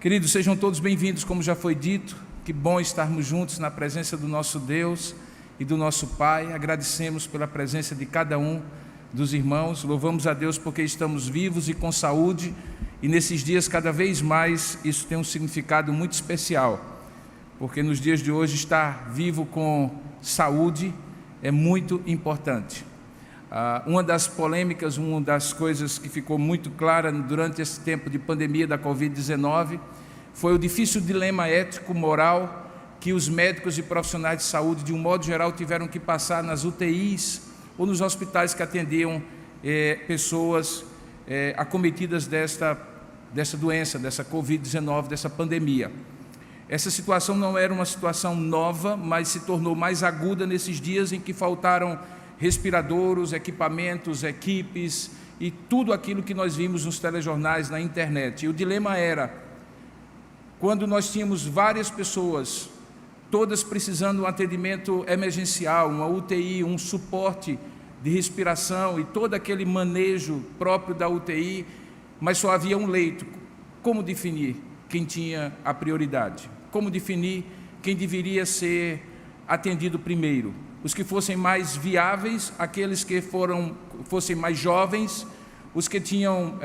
Queridos, sejam todos bem-vindos, como já foi dito. Que bom estarmos juntos na presença do nosso Deus e do nosso Pai. Agradecemos pela presença de cada um dos irmãos. Louvamos a Deus porque estamos vivos e com saúde. E nesses dias, cada vez mais, isso tem um significado muito especial. Porque nos dias de hoje, estar vivo com saúde é muito importante. Uma das polêmicas, uma das coisas que ficou muito clara durante esse tempo de pandemia da Covid-19 foi o difícil dilema ético-moral que os médicos e profissionais de saúde, de um modo geral, tiveram que passar nas UTIs ou nos hospitais que atendiam pessoas acometidas dessa doença, dessa Covid-19, dessa pandemia. Essa situação não era uma situação nova, mas se tornou mais aguda nesses dias em que faltaram respiradores, equipamentos, equipes e tudo aquilo que nós vimos nos telejornais, na internet. E o dilema era, quando nós tínhamos várias pessoas, todas precisando de um atendimento emergencial, uma UTI, um suporte de respiração e todo aquele manejo próprio da UTI, mas só havia um leito. Como definir quem tinha a prioridade? Como definir quem deveria ser atendido primeiro? Os que fossem mais viáveis, aqueles que fossem mais jovens, os que tinham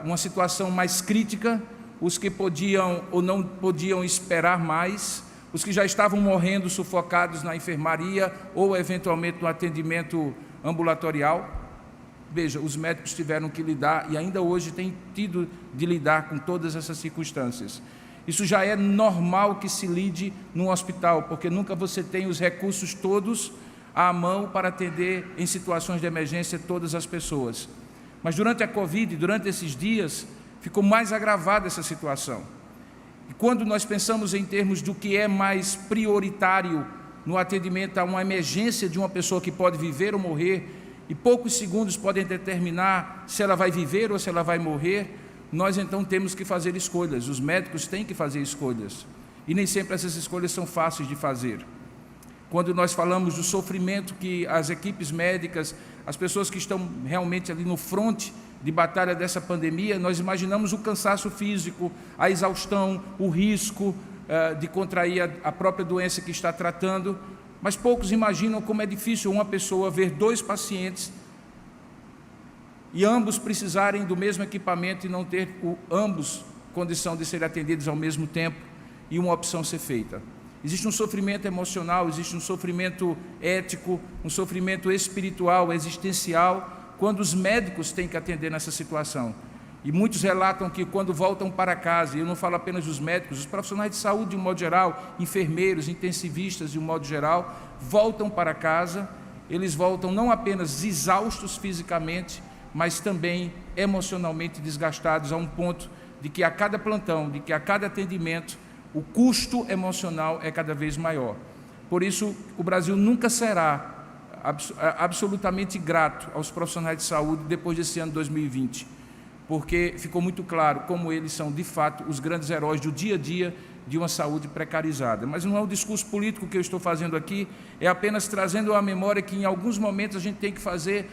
uma situação mais crítica, os que podiam ou não podiam esperar mais, os que já estavam morrendo sufocados na enfermaria ou eventualmente no atendimento ambulatorial. Veja, os médicos tiveram que lidar e ainda hoje têm tido de lidar com todas essas circunstâncias. Isso já é normal que se lide num hospital, porque nunca você tem os recursos todos à mão para atender em situações de emergência todas as pessoas. Mas durante a Covid, durante esses dias, ficou mais agravada essa situação. E quando nós pensamos em termos do que é mais prioritário no atendimento a uma emergência de uma pessoa que pode viver ou morrer, e poucos segundos podem determinar se ela vai viver ou se ela vai morrer, nós então temos que fazer escolhas. Os médicos têm que fazer escolhas. E nem sempre essas escolhas são fáceis de fazer. Quando nós falamos do sofrimento que as equipes médicas, as pessoas que estão realmente ali no fronte de batalha dessa pandemia, nós imaginamos o cansaço físico, a exaustão, o risco de contrair a própria doença que está tratando, mas poucos imaginam como é difícil uma pessoa ver dois pacientes e ambos precisarem do mesmo equipamento e não ter ambos condição de serem atendidos ao mesmo tempo e uma opção ser feita. Existe um sofrimento emocional, existe um sofrimento ético, um sofrimento espiritual, existencial, quando os médicos têm que atender nessa situação. E muitos relatam que quando voltam para casa, e eu não falo apenas dos médicos, os profissionais de saúde de um modo geral, enfermeiros, intensivistas de um modo geral, voltam para casa, eles voltam não apenas exaustos fisicamente, mas também emocionalmente desgastados, a um ponto de que a cada plantão, de que a cada atendimento, o custo emocional é cada vez maior. Por isso, o Brasil nunca será absolutamente grato aos profissionais de saúde depois desse ano 2020, porque ficou muito claro como eles são, de fato, os grandes heróis do dia a dia de uma saúde precarizada. Mas não é um discurso político que eu estou fazendo aqui, é apenas trazendo à memória que em alguns momentos a gente tem que fazer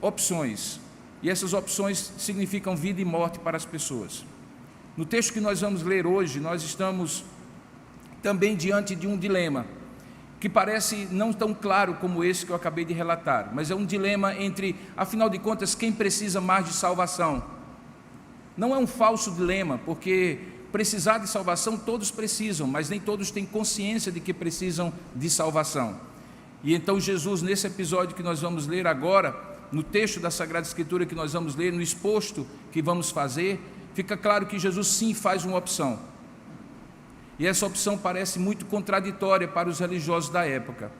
opções, e essas opções significam vida e morte para as pessoas. No texto que nós vamos ler hoje, nós estamos também diante de um dilema, que parece não tão claro como esse que eu acabei de relatar, mas é um dilema entre, afinal de contas, quem precisa mais de salvação. Não é um falso dilema, porque precisar de salvação todos precisam, mas nem todos têm consciência de que precisam de salvação. E então Jesus, nesse episódio que nós vamos ler agora, no texto da Sagrada Escritura que nós vamos ler, no exposto que vamos fazer, fica claro que Jesus sim faz uma opção. E essa opção parece muito contraditória para os religiosos da época.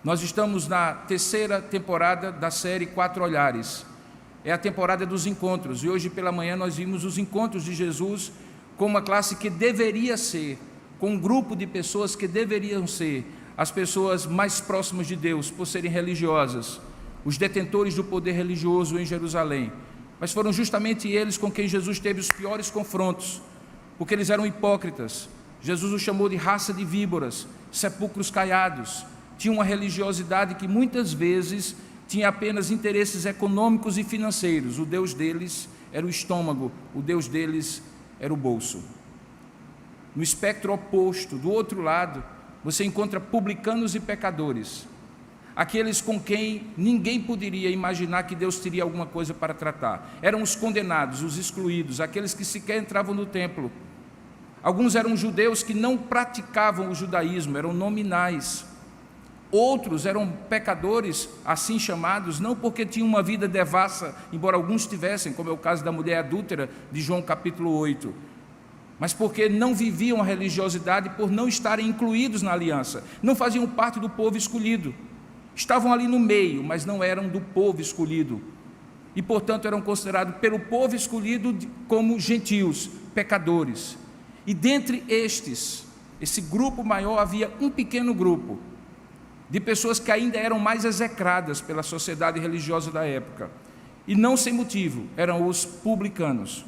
Nós estamos na terceira temporada da série Quatro Olhares. É a temporada dos encontros, e hoje pela manhã nós vimos os encontros de Jesus com uma classe que deveria ser, com um grupo de pessoas que deveriam ser as pessoas mais próximas de Deus, por serem religiosas, os detentores do poder religioso em Jerusalém. Mas foram justamente eles com quem Jesus teve os piores confrontos, porque eles eram hipócritas. Jesus os chamou de raça de víboras, sepulcros caiados. Tinha uma religiosidade que muitas vezes tinha apenas interesses econômicos e financeiros. O Deus deles era o estômago, o Deus deles era o bolso. No espectro oposto, do outro lado, você encontra publicanos e pecadores, aqueles com quem ninguém poderia imaginar que Deus teria alguma coisa para tratar. Eram os condenados, os excluídos, aqueles que sequer entravam no templo. Alguns eram judeus que não praticavam o judaísmo, eram nominais. Outros eram pecadores, assim chamados, não porque tinham uma vida devassa, embora alguns tivessem, como é o caso da mulher adúltera de João capítulo 8, mas porque não viviam a religiosidade por não estarem incluídos na aliança, não faziam parte do povo escolhido. Estavam ali no meio, mas não eram do povo escolhido. E, portanto, eram considerados pelo povo escolhido como gentios, pecadores. E dentre estes, esse grupo maior, havia um pequeno grupo de pessoas que ainda eram mais execradas pela sociedade religiosa da época. E não sem motivo, eram os publicanos.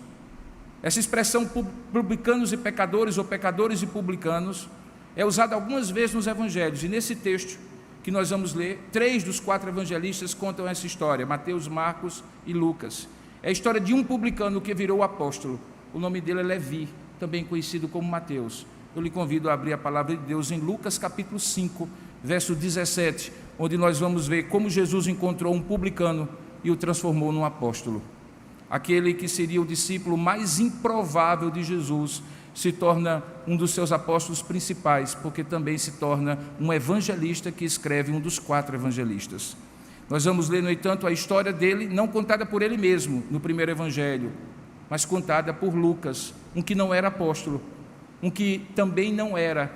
Essa expressão publicanos e pecadores, ou pecadores e publicanos, é usada algumas vezes nos evangelhos. E nesse texto que nós vamos ler, 3 dos 4 evangelistas contam essa história, Mateus, Marcos e Lucas. É a história de um publicano que virou apóstolo. O nome dele é Levi, também conhecido como Mateus. Eu lhe convido a abrir a palavra de Deus em Lucas capítulo 5, verso 17, onde nós vamos ver como Jesus encontrou um publicano e o transformou num apóstolo. Aquele que seria o discípulo mais improvável de Jesus se torna um dos seus apóstolos principais, porque também se torna um evangelista que escreve um dos 4 evangelistas. Nós vamos ler, no entanto, a história dele, não contada por ele mesmo no primeiro evangelho, mas contada por Lucas, um que não era apóstolo, um que também não era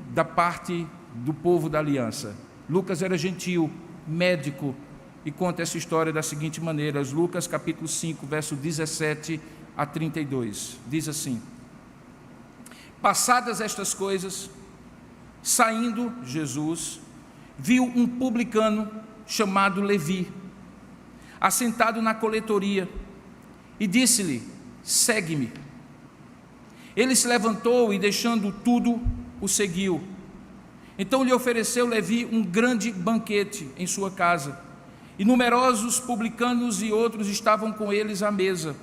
da parte do povo da aliança. Lucas era gentil, médico, e conta essa história da seguinte maneira, Lucas capítulo 5, verso 17 a 32, diz assim: passadas estas coisas, saindo Jesus, viu um publicano chamado Levi, assentado na coletoria, e disse-lhe: segue-me. Ele se levantou e, deixando tudo, o seguiu. Então lhe ofereceu Levi um grande banquete em sua casa, e numerosos publicanos e outros estavam com eles à mesa.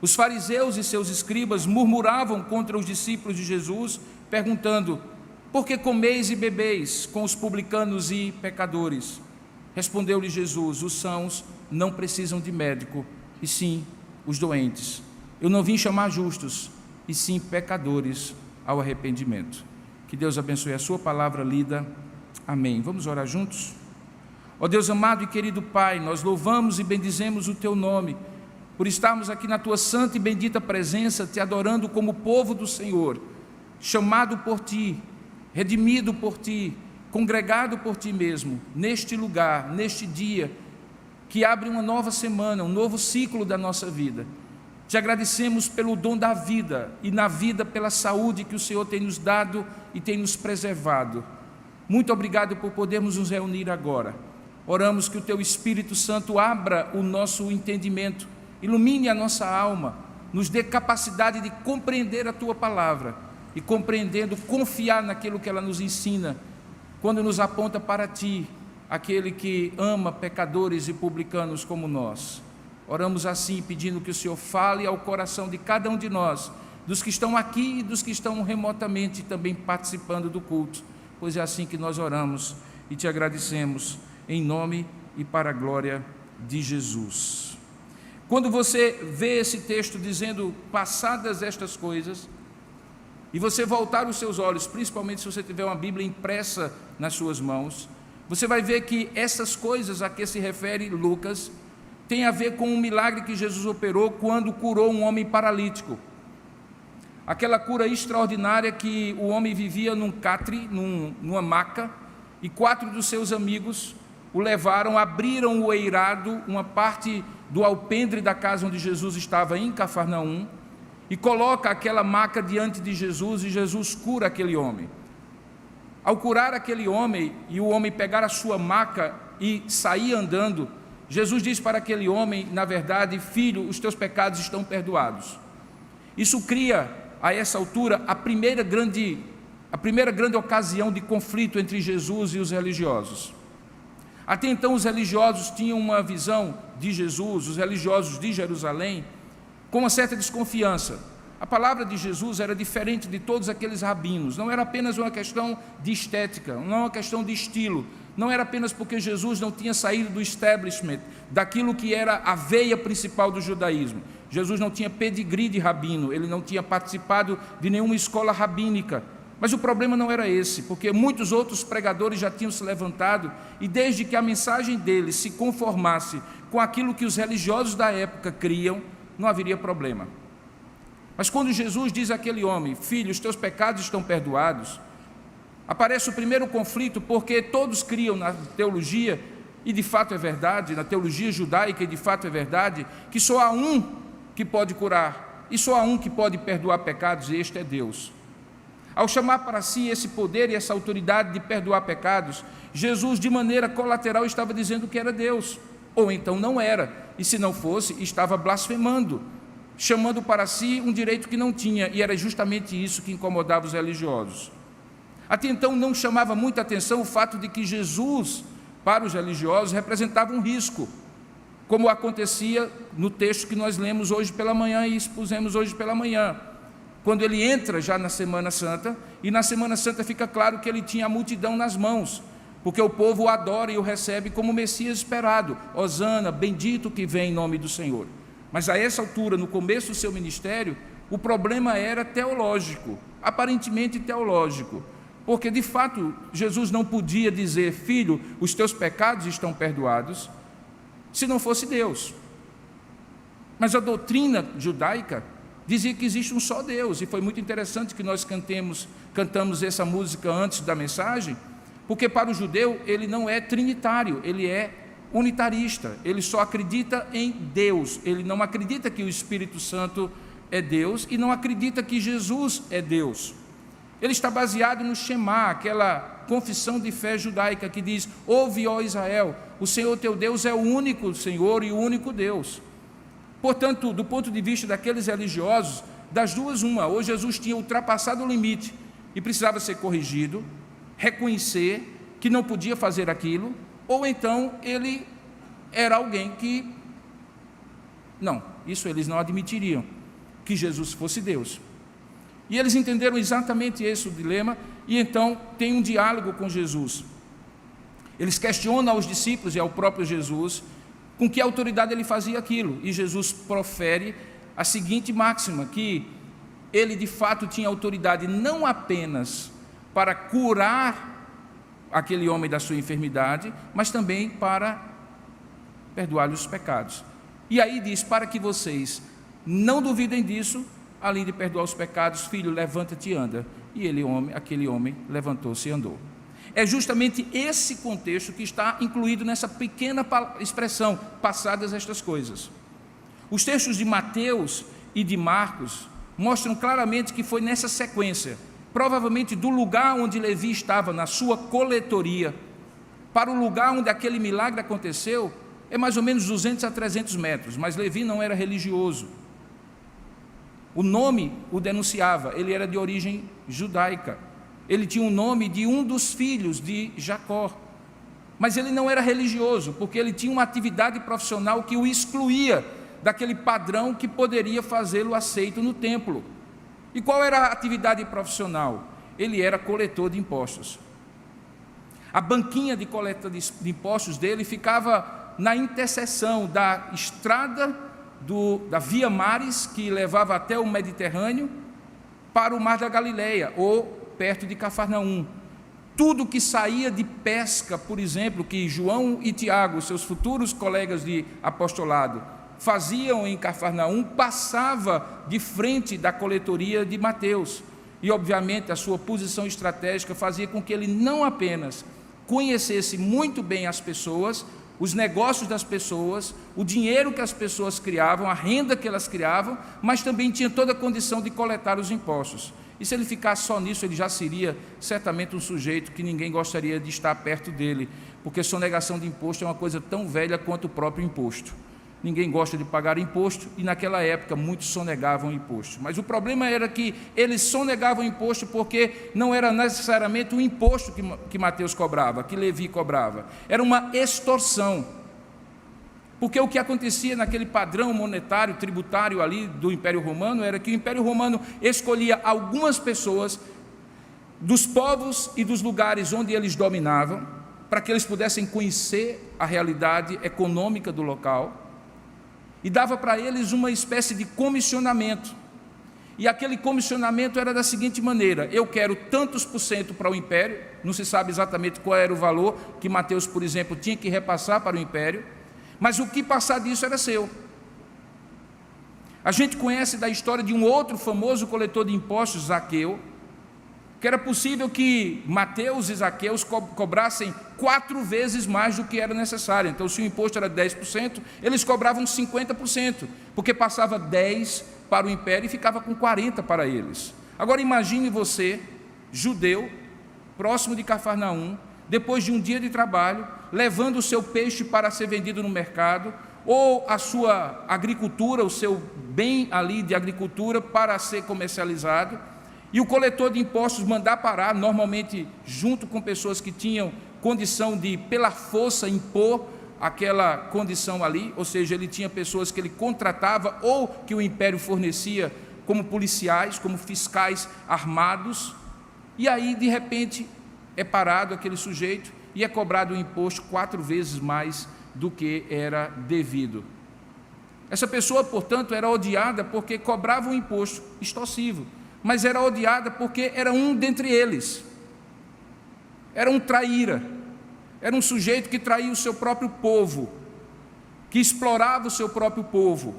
Os fariseus e seus escribas murmuravam contra os discípulos de Jesus, perguntando: por que comeis e bebeis com os publicanos e pecadores? Respondeu-lhe Jesus: os sãos não precisam de médico, e sim os doentes. Eu não vim chamar justos, e sim pecadores ao arrependimento. Que Deus abençoe a sua palavra lida. Amém. Vamos orar juntos? Ó Deus amado e querido Pai, nós louvamos e bendizemos o Teu nome, por estarmos aqui na Tua santa e bendita presença, Te adorando como povo do Senhor, chamado por Ti, redimido por Ti, congregado por Ti mesmo, neste lugar, neste dia, que abre uma nova semana, um novo ciclo da nossa vida. Te agradecemos pelo dom da vida, e na vida pela saúde que o Senhor tem nos dado e tem nos preservado. Muito obrigado por podermos nos reunir agora. Oramos que o Teu Espírito Santo abra o nosso entendimento, ilumine a nossa alma, nos dê capacidade de compreender a Tua palavra e, compreendendo, confiar naquilo que ela nos ensina, quando nos aponta para Ti, aquele que ama pecadores e publicanos como nós. Oramos assim, pedindo que o Senhor fale ao coração de cada um de nós, dos que estão aqui e dos que estão remotamente também participando do culto, pois é assim que nós oramos e Te agradecemos, em nome e para a glória de Jesus. Quando você vê esse texto dizendo, passadas estas coisas, e você voltar os seus olhos, principalmente se você tiver uma Bíblia impressa nas suas mãos, você vai ver que essas coisas a que se refere Lucas tem a ver com um milagre que Jesus operou quando curou um homem paralítico. Aquela cura extraordinária que o homem vivia num catre, numa maca, e 4 dos seus amigos o levaram, abriram o eirado, uma parte do alpendre da casa onde Jesus estava em Cafarnaum, e coloca aquela maca diante de Jesus, e Jesus cura aquele homem. Ao curar aquele homem, e o homem pegar a sua maca e sair andando, Jesus diz para aquele homem, na verdade: filho, os teus pecados estão perdoados. Isso cria, a essa altura, a primeira grande ocasião de conflito entre Jesus e os religiosos. Até então os religiosos tinham uma visão de Jesus, os religiosos de Jerusalém, com uma certa desconfiança, A palavra de Jesus era diferente de todos aqueles rabinos. Não era apenas uma questão de estética, não é uma questão de estilo. Não era apenas porque Jesus não tinha saído do establishment, daquilo que era a veia principal do judaísmo. Jesus não tinha pedigree de rabino, ele não tinha participado de nenhuma escola rabínica. Mas o problema não era esse, porque muitos outros pregadores já tinham se levantado, e desde que a mensagem deles se conformasse com aquilo que os religiosos da época criam, não haveria problema. Mas quando Jesus diz àquele homem: filho, os teus pecados estão perdoados, aparece o primeiro conflito, porque todos criam na teologia, e de fato é verdade, na teologia judaica, e de fato é verdade, que só há um que pode curar, e só há um que pode perdoar pecados, e este é Deus. Ao chamar para si esse poder e essa autoridade de perdoar pecados, Jesus, de maneira colateral, estava dizendo que era Deus, ou então não era, e se não fosse, estava blasfemando, chamando para si um direito que não tinha, e era justamente isso que incomodava os religiosos. Até então não chamava muita atenção o fato de que Jesus, para os religiosos, representava um risco, como acontecia no texto que nós lemos hoje pela manhã e expusemos hoje pela manhã, quando ele entra já na Semana Santa, e na Semana Santa fica claro que ele tinha a multidão nas mãos, porque o povo o adora e o recebe como o Messias esperado. Hosana, bendito que vem em nome do Senhor. Mas a essa altura, no começo do seu ministério, o problema era teológico, aparentemente teológico, porque de fato Jesus não podia dizer: filho, os teus pecados estão perdoados, se não fosse Deus. Mas a doutrina judaica dizia que existe um só Deus, e foi muito interessante que nós cantamos essa música antes da mensagem, porque para o judeu ele não é trinitário, ele é unitarista, ele só acredita em Deus, ele não acredita que o Espírito Santo é Deus, e não acredita que Jesus é Deus. Ele está baseado no Shema, aquela confissão de fé judaica que diz: ouve, ó Israel, o Senhor teu Deus é o único Senhor e o único Deus. Portanto, do ponto de vista daqueles religiosos, das duas uma, ou Jesus tinha ultrapassado o limite e precisava ser corrigido, reconhecer que não podia fazer aquilo, ou então ele era alguém que... Não, isso eles não admitiriam, que Jesus fosse Deus. E eles entenderam exatamente esse o dilema, e então tem um diálogo com Jesus. Eles questionam aos discípulos e ao próprio Jesus com que autoridade ele fazia aquilo, e Jesus profere a seguinte máxima, que ele de fato tinha autoridade não apenas para curar aquele homem da sua enfermidade, mas também para perdoar-lhe os pecados. E aí diz: para que vocês não duvidem disso, além de perdoar os pecados, filho, levanta-te e anda. E aquele homem levantou-se e andou. É justamente esse contexto que está incluído nessa pequena expressão: passadas estas coisas. Os textos de Mateus e de Marcos mostram claramente que foi nessa sequência, provavelmente do lugar onde Levi estava na sua coletoria, para o lugar onde aquele milagre aconteceu, é mais ou menos 200 a 300 metros, mas Levi não era religioso. O nome o denunciava, ele era de origem judaica, ele tinha o nome de um dos filhos de Jacó, mas ele não era religioso, porque ele tinha uma atividade profissional que o excluía daquele padrão que poderia fazê-lo aceito no templo. E qual era a atividade profissional? Ele era coletor de impostos. A banquinha de coleta de impostos dele ficava na interseção da estrada da Via Maris, que levava até o Mediterrâneo, para o Mar da Galileia, ou perto de Cafarnaum. Tudo que saía de pesca, por exemplo, que João e Tiago, seus futuros colegas de apostolado, faziam em Cafarnaum, passava de frente da coletoria de Mateus. E, obviamente, a sua posição estratégica fazia com que ele não apenas conhecesse muito bem as pessoas, os negócios das pessoas, o dinheiro que as pessoas criavam, a renda que elas criavam, mas também tinha toda a condição de coletar os impostos. E se ele ficasse só nisso, ele já seria certamente um sujeito que ninguém gostaria de estar perto dele, porque sonegação de imposto é uma coisa tão velha quanto o próprio imposto. Ninguém gosta de pagar imposto, e naquela época muitos sonegavam imposto. Mas o problema era que eles sonegavam imposto porque não era necessariamente o imposto que Mateus cobrava, que Levi cobrava. Era uma extorsão. Porque o que acontecia naquele padrão monetário, tributário ali do Império Romano, era que o Império Romano escolhia algumas pessoas dos povos e dos lugares onde eles dominavam, para que eles pudessem conhecer a realidade econômica do local, e dava para eles uma espécie de comissionamento. E aquele comissionamento era da seguinte maneira: eu quero tantos por cento para o Império, não se sabe exatamente qual era o valor que Mateus, por exemplo, tinha que repassar para o Império, mas o que passar disso era seu. A gente conhece da história de um outro famoso coletor de impostos, Zaqueu, que era possível que Mateus e Zaqueus cobrassem 4 vezes mais do que era necessário. Então, se o imposto era 10%, eles cobravam 50%, porque passava 10% para o Império e ficava com 40% para eles. Agora imagine você, judeu, próximo de Cafarnaum, depois de um dia de trabalho, levando o seu peixe para ser vendido no mercado, ou a sua agricultura, o seu bem ali de agricultura para ser comercializado, e o coletor de impostos mandar parar, normalmente junto com pessoas que tinham condição de, pela força, impor aquela condição ali, ou seja, ele tinha pessoas que ele contratava ou que o Império fornecia como policiais, como fiscais armados, e aí, de repente, é parado aquele sujeito e é cobrado um imposto 4 vezes mais do que era devido. Essa pessoa, portanto, era odiada porque cobrava um imposto extorsivo, mas era odiada porque era um dentre eles, era um traíra, era um sujeito que traía o seu próprio povo, que explorava o seu próprio povo,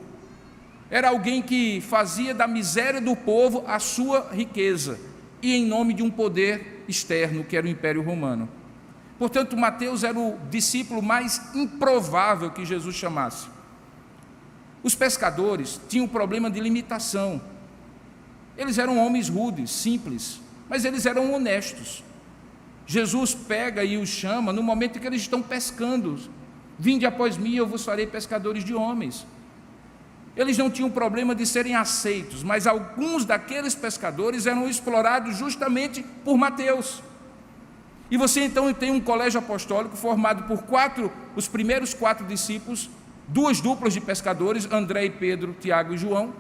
era alguém que fazia da miséria do povo a sua riqueza, e em nome de um poder externo, que era o Império Romano. Portanto, Mateus era o discípulo mais improvável que Jesus chamasse. Os pescadores tinham um problema de limitação. Eles eram homens rudes, simples, mas eles eram honestos. Jesus pega e os chama no momento em que eles estão pescando. Vinde após mim, eu vos farei pescadores de homens. Eles não tinham problema de serem aceitos, mas alguns daqueles pescadores eram explorados justamente por Mateus. E você então tem um colégio apostólico formado por os primeiros 4 discípulos, 2 duplas de pescadores, André e Pedro, Tiago e João,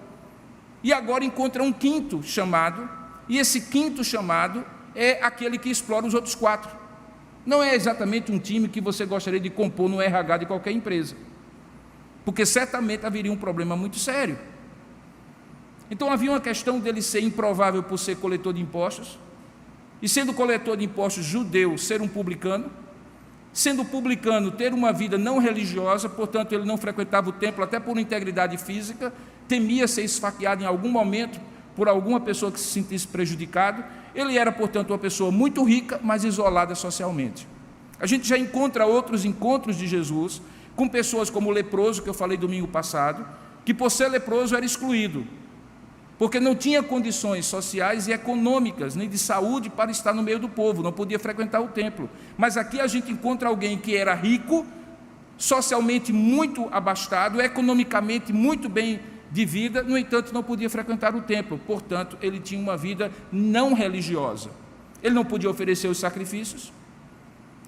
e agora encontra um 5º chamado, e esse 5º chamado é aquele que explora os outros 4. Não é exatamente um time que você gostaria de compor no RH de qualquer empresa, porque certamente haveria um problema muito sério. Então havia uma questão dele ser improvável por ser coletor de impostos, e sendo coletor de impostos judeu, ser um publicano, sendo publicano, ter uma vida não religiosa, portanto ele não frequentava o templo até por integridade física, temia ser esfaqueado em algum momento por alguma pessoa que se sentisse prejudicado. Ele era, portanto, uma pessoa muito rica, mas isolada socialmente. A gente já encontra outros encontros de Jesus com pessoas como o leproso, que eu falei domingo passado, que por ser leproso era excluído, porque não tinha condições sociais e econômicas, nem de saúde para estar no meio do povo, não podia frequentar o templo. Mas aqui a gente encontra alguém que era rico, socialmente muito abastado, economicamente muito bem de vida, no entanto não podia frequentar o templo, portanto ele tinha uma vida não religiosa. Ele não podia oferecer os sacrifícios.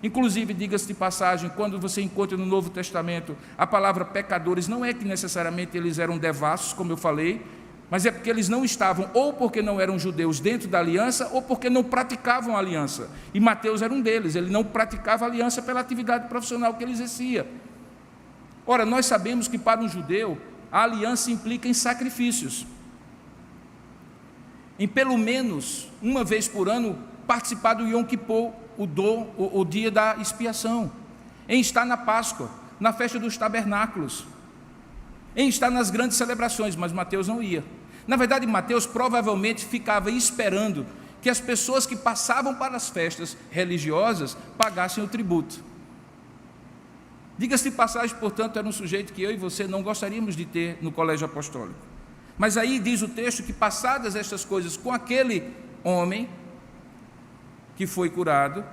Inclusive, diga-se de passagem, quando você encontra no Novo Testamento a palavra pecadores, não é que necessariamente eles eram devassos, como eu falei, mas é porque eles não estavam, ou porque não eram judeus dentro da aliança, ou porque não praticavam a aliança. E Mateus era um deles, ele não praticava a aliança pela atividade profissional que ele exercia. Ora, nós sabemos que para um judeu, a aliança implica em sacrifícios. Em pelo menos uma vez por ano, participar do Yom Kippur, o dia da expiação. Em estar na Páscoa, na festa dos tabernáculos. Em estar nas grandes celebrações, mas Mateus não ia. Na verdade, Mateus provavelmente ficava esperando que as pessoas que passavam para as festas religiosas pagassem o tributo. Diga-se de passagem, portanto, era um sujeito que eu e você não gostaríamos de ter no colégio apostólico. Mas aí diz o texto que, passadas estas coisas com aquele homem que foi curado,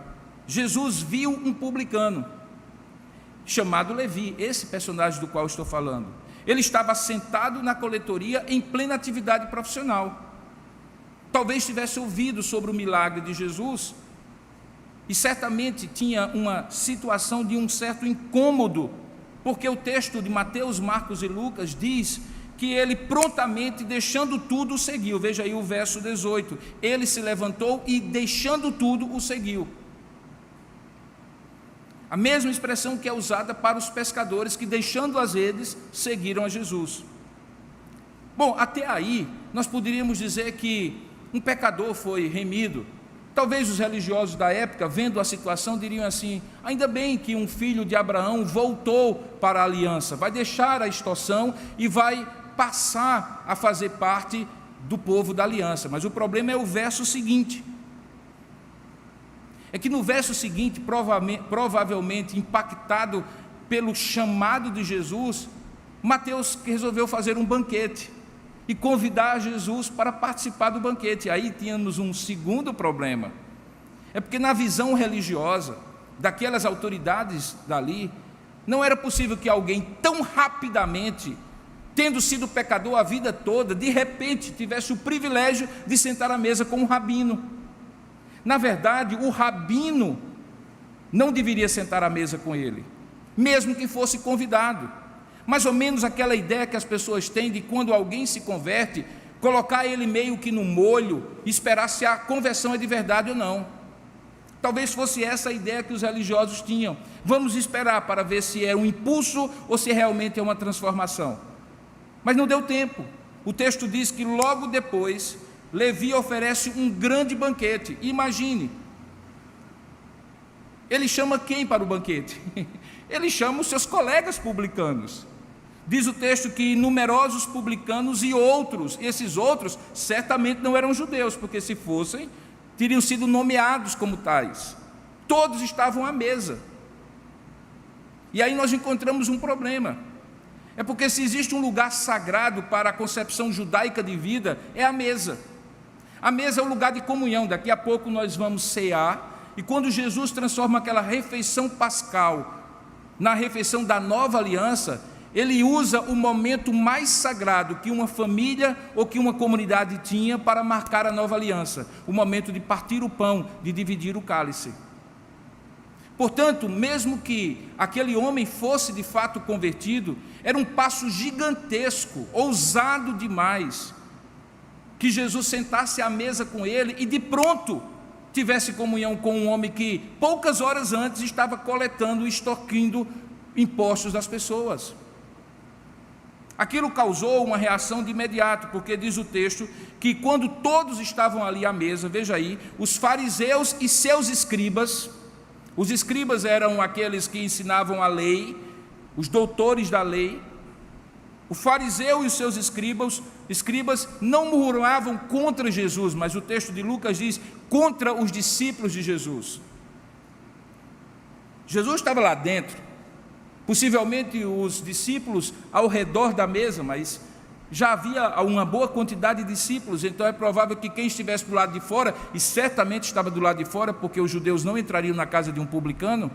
Jesus viu um publicano chamado Levi, esse personagem do qual estou falando. Ele estava sentado na coletoria em plena atividade profissional. Talvez tivesse ouvido sobre o milagre de Jesus e certamente tinha uma situação de um certo incômodo porque o texto de Mateus, Marcos e Lucas diz que ele prontamente, deixando tudo, o seguiu. Veja aí o verso 18, ele se levantou e deixando tudo, o seguiu. A mesma expressão que é usada para os pescadores que, deixando as redes, seguiram a Jesus. Bom, até aí nós poderíamos dizer que um pecador foi remido. Talvez os religiosos da época, vendo a situação, diriam assim: ainda bem que um filho de Abraão voltou para a aliança, vai deixar a extorsão e vai passar a fazer parte do povo da aliança. Mas o problema é o verso seguinte. É que no verso seguinte, provavelmente impactado pelo chamado de Jesus, Mateus resolveu fazer um banquete e convidar Jesus para participar do banquete. Aí tínhamos um segundo problema. É porque na visão religiosa daquelas autoridades dali, não era possível que alguém tão rapidamente, tendo sido pecador a vida toda, de repente tivesse o privilégio de sentar à mesa com um rabino. Na verdade, o rabino não deveria sentar à mesa com ele, mesmo que fosse convidado. Mais ou menos aquela ideia que as pessoas têm de quando alguém se converte, colocar ele meio que no molho, esperar se a conversão é de verdade ou não. Talvez fosse essa a ideia que os religiosos tinham. Vamos esperar para ver se é um impulso ou se realmente é uma transformação. Mas não deu tempo. O texto diz que logo depois Levi oferece um grande banquete. Imagine, ele chama quem para o banquete? Ele chama os seus colegas publicanos. Diz o texto que numerosos publicanos e outros, esses outros certamente não eram judeus, porque se fossem, teriam sido nomeados como tais. Todos estavam à mesa. E aí nós encontramos um problema. É porque se existe um lugar sagrado para a concepção judaica de vida, é a mesa. A mesa é o lugar de comunhão. Daqui a pouco nós vamos cear, e quando Jesus transforma aquela refeição pascal na refeição da nova aliança, ele usa o momento mais sagrado que uma família ou que uma comunidade tinha para marcar a nova aliança, o momento de partir o pão, de dividir o cálice. Portanto, mesmo que aquele homem fosse de fato convertido, era um passo gigantesco, ousado demais, que Jesus sentasse à mesa com ele e de pronto tivesse comunhão com um homem que poucas horas antes estava coletando e extorquindo impostos das pessoas. Aquilo causou uma reação de imediato, porque diz o texto que quando todos estavam ali à mesa, veja aí, os fariseus e seus escribas, os escribas eram aqueles que ensinavam a lei, os doutores da lei, o fariseu e os seus escribas não murmuravam contra Jesus, mas o texto de Lucas diz contra os discípulos de Jesus. Jesus estava lá dentro, possivelmente os discípulos ao redor da mesa, mas já havia uma boa quantidade de discípulos, então é provável que quem estivesse do lado de fora, e certamente estava do lado de fora, porque os judeus não entrariam na casa de um publicano,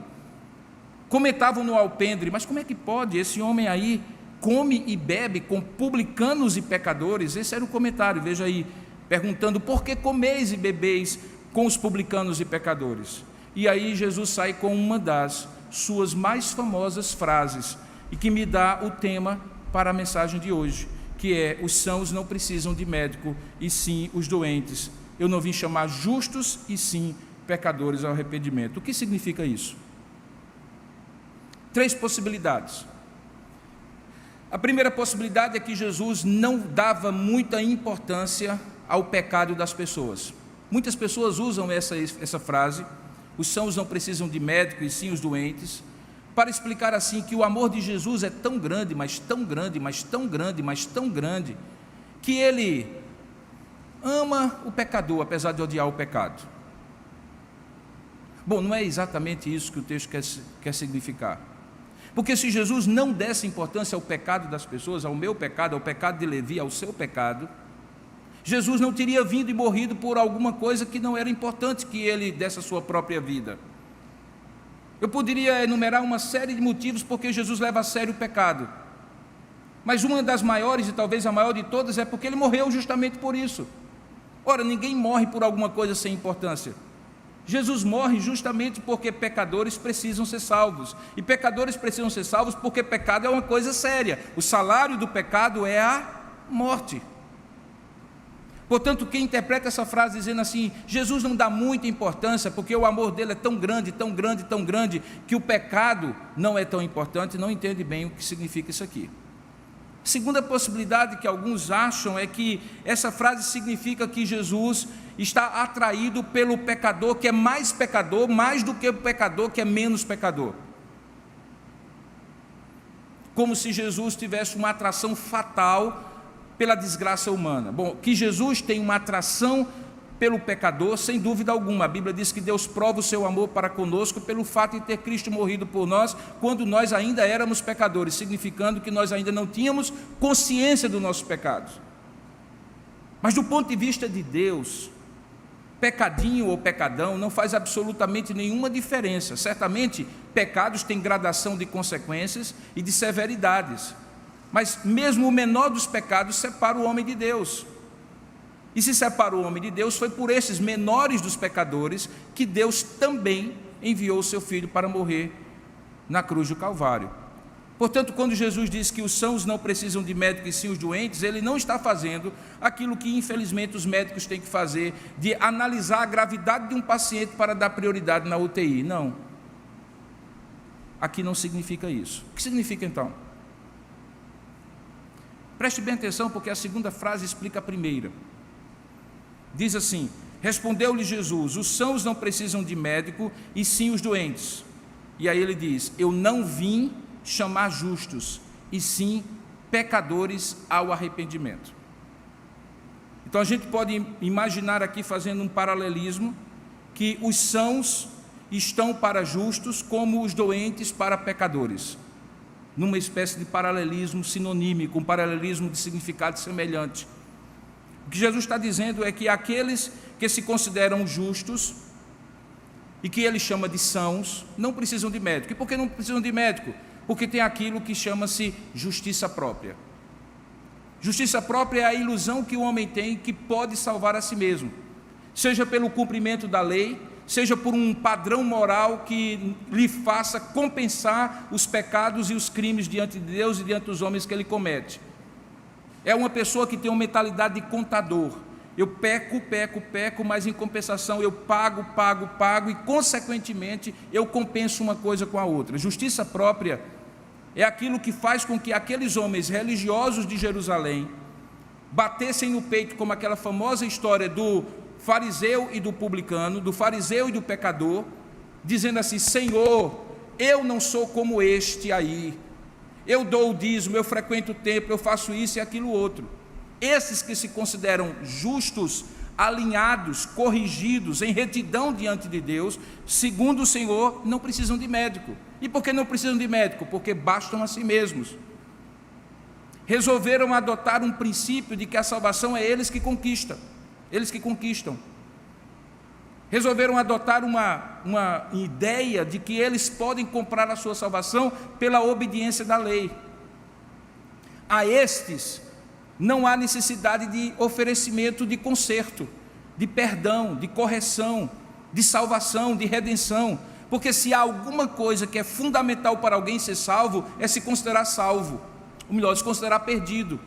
comentavam no alpendre: mas como é que pode esse homem aí come e bebe com publicanos e pecadores? Esse era o comentário, veja aí, perguntando: por que comeis e bebeis com os publicanos e pecadores? E aí Jesus sai com uma das suas mais famosas frases, e que me dá o tema para a mensagem de hoje, que é: os sãos não precisam de médico, e sim os doentes. Eu não vim chamar justos, e sim pecadores ao arrependimento. O que significa isso? 3 possibilidades. A primeira possibilidade é que Jesus não dava muita importância ao pecado das pessoas. Muitas pessoas usam essa frase: os sãos não precisam de médico, e sim os doentes, para explicar assim que o amor de Jesus é tão grande, mas tão grande, mas tão grande, mas tão grande, que ele ama o pecador, apesar de odiar o pecado. Bom, não é exatamente isso que o texto quer significar. Porque se Jesus não desse importância ao pecado das pessoas, ao meu pecado, ao pecado de Levi, ao seu pecado, Jesus não teria vindo e morrido por alguma coisa que não era importante que ele desse a sua própria vida. Eu poderia enumerar uma série de motivos porque Jesus leva a sério o pecado, mas uma das maiores, e talvez a maior de todas, é porque ele morreu justamente por isso. Ora, ninguém morre por alguma coisa sem importância. Jesus morre justamente porque pecadores precisam ser salvos. E pecadores precisam ser salvos porque pecado é uma coisa séria. O salário do pecado é a morte. Portanto, quem interpreta essa frase dizendo assim, Jesus não dá muita importância porque o amor dele é tão grande, tão grande, tão grande, que o pecado não é tão importante, não entende bem o que significa isso aqui. Segunda possibilidade que alguns acham é que essa frase significa que Jesus está atraído pelo pecador que é mais pecador, mais do que o pecador que é menos pecador. Como se Jesus tivesse uma atração fatal pela desgraça humana. Bom, que Jesus tem uma atração pelo pecador, sem dúvida alguma. A Bíblia diz que Deus prova o seu amor para conosco pelo fato de ter Cristo morrido por nós, quando nós ainda éramos pecadores, significando que nós ainda não tínhamos consciência dos nossos pecados. Mas do ponto de vista de Deus, pecadinho ou pecadão não faz absolutamente nenhuma diferença. Certamente, pecados têm gradação de consequências e de severidades, mas mesmo o menor dos pecados separa o homem de Deus. E se separa o homem de Deus, foi por esses menores dos pecadores que Deus também enviou o seu Filho para morrer na cruz do Calvário. Portanto, quando Jesus diz que os sãos não precisam de médico e sim os doentes, ele não está fazendo aquilo que infelizmente os médicos têm que fazer, de analisar a gravidade de um paciente para dar prioridade na UTI. Não. Aqui não significa isso. O que significa então? Preste bem atenção, porque a segunda frase explica a primeira. Diz assim: respondeu-lhe Jesus, os sãos não precisam de médico, e sim os doentes. E aí ele diz, eu não vim chamar justos, e sim pecadores ao arrependimento. Então a gente pode imaginar aqui, fazendo um paralelismo, que os sãos estão para justos, como os doentes para pecadores, numa espécie de paralelismo sinonímico, um paralelismo de significado semelhante. O que Jesus está dizendo é que aqueles que se consideram justos e que ele chama de sãos, não precisam de médico. E por que não precisam de médico? Porque tem aquilo que chama-se justiça própria. Justiça própria é a ilusão que o homem tem que pode salvar a si mesmo, seja pelo cumprimento da lei, seja por um padrão moral que lhe faça compensar os pecados e os crimes diante de Deus e diante dos homens que ele comete. É uma pessoa que tem uma mentalidade de contador. Eu peco, mas em compensação eu pago, e consequentemente eu compenso uma coisa com a outra. Justiça própria é aquilo que faz com que aqueles homens religiosos de Jerusalém batessem no peito, como aquela famosa história do fariseu e do publicano, do fariseu e do pecador, dizendo assim: Senhor, eu não sou como este aí, eu dou o dízimo, eu frequento o templo, eu faço isso e aquilo outro. Esses que se consideram justos, alinhados, corrigidos, em retidão diante de Deus, segundo o Senhor, não precisam de médico. E por que não precisam de médico? Porque bastam a si mesmos. Resolveram adotar um princípio de que a salvação é eles que conquistam. Resolveram adotar uma ideia de que eles podem comprar a sua salvação pela obediência da lei. A estes não há necessidade de oferecimento de conserto, de perdão, de correção, de salvação, de redenção, porque se há alguma coisa que é fundamental para alguém ser salvo, é se considerar salvo, ou melhor, se considerar perdido.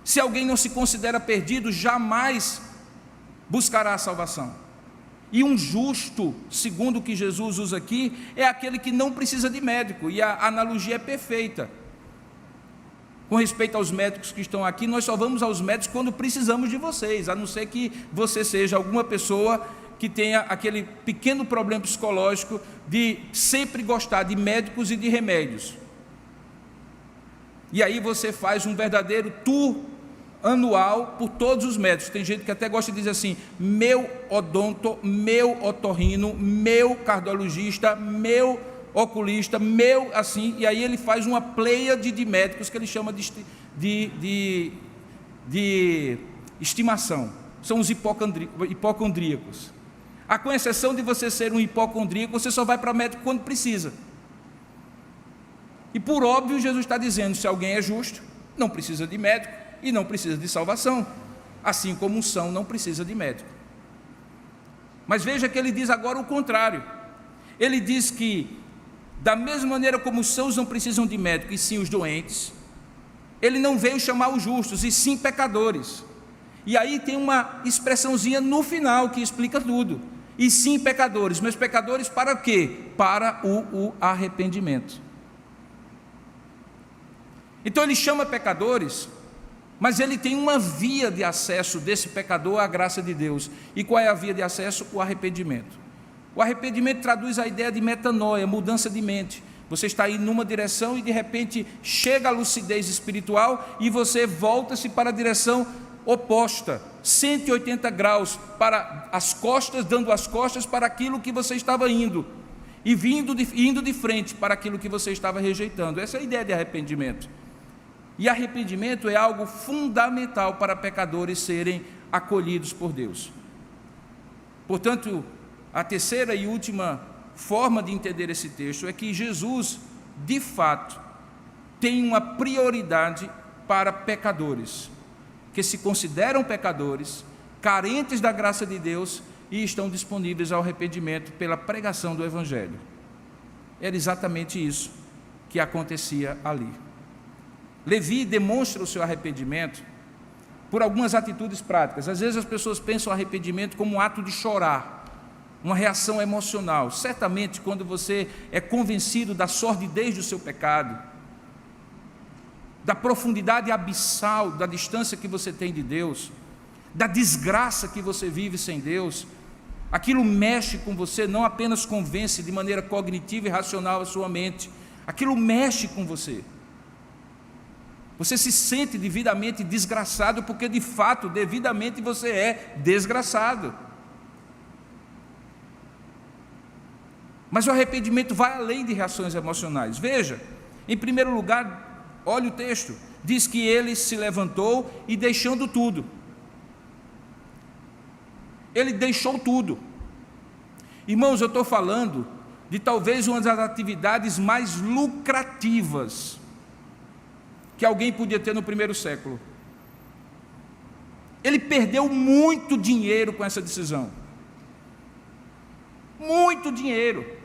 Se alguém não se considera perdido, jamais buscará a salvação. E um justo, segundo o que Jesus usa aqui, é aquele que não precisa de médico, e a analogia é perfeita. Com respeito aos médicos que estão aqui, nós só vamos aos médicos quando precisamos de vocês, a não ser que você seja alguma pessoa que tenha aquele pequeno problema psicológico de sempre gostar de médicos e de remédios. E aí você faz um verdadeiro tour anual por todos os médicos. Tem gente que até gosta de dizer assim: meu odonto, meu otorrino, meu cardiologista, meu oculista, meu assim, e aí ele faz uma pleiade de médicos que ele chama de estimação. São os hipocondríacos. Com exceção de você ser um hipocondríaco, você só vai para médico quando precisa. E por óbvio, Jesus está dizendo: se alguém é justo, não precisa de médico e não precisa de salvação, assim como um são não precisa de médico. Mas veja que ele diz agora o contrário. Ele diz que, da mesma maneira como os sãos não precisam de médico, e sim os doentes, ele não veio chamar os justos, e sim pecadores. E aí tem uma expressãozinha no final que explica tudo. E sim pecadores, mas pecadores para quê? Para o arrependimento. Então ele chama pecadores, mas ele tem uma via de acesso desse pecador à graça de Deus. E qual é a via de acesso? O arrependimento. O arrependimento traduz a ideia de metanoia, mudança de mente. Você está indo numa direção e de repente chega a lucidez espiritual e você volta-se para a direção oposta, 180 graus para as costas, dando as costas para aquilo que você estava indo, e indo de frente para aquilo que você estava rejeitando. Essa é a ideia de arrependimento. E arrependimento é algo fundamental para pecadores serem acolhidos por Deus. Portanto, a terceira e última forma de entender esse texto é que Jesus, de fato, tem uma prioridade para pecadores, que se consideram pecadores, carentes da graça de Deus e estão disponíveis ao arrependimento pela pregação do Evangelho. Era exatamente isso que acontecia ali. Levi demonstra o seu arrependimento por algumas atitudes práticas. Às vezes as pessoas pensam o arrependimento como um ato de chorar, uma reação emocional. Certamente, quando você é convencido da sordidez do seu pecado, da profundidade abissal, da distância que você tem de Deus, da desgraça que você vive sem Deus, aquilo mexe com você, não apenas convence de maneira cognitiva e racional a sua mente, aquilo mexe com você. Você se sente devidamente desgraçado, porque de fato, devidamente você é desgraçado. Mas o arrependimento vai além de reações emocionais. Veja, em primeiro lugar, olha o texto, diz que ele se levantou e deixando tudo. Ele deixou tudo. Irmãos, eu estou falando de talvez uma das atividades mais lucrativas que alguém podia ter no primeiro século. Ele perdeu muito dinheiro com essa decisão. Muito dinheiro.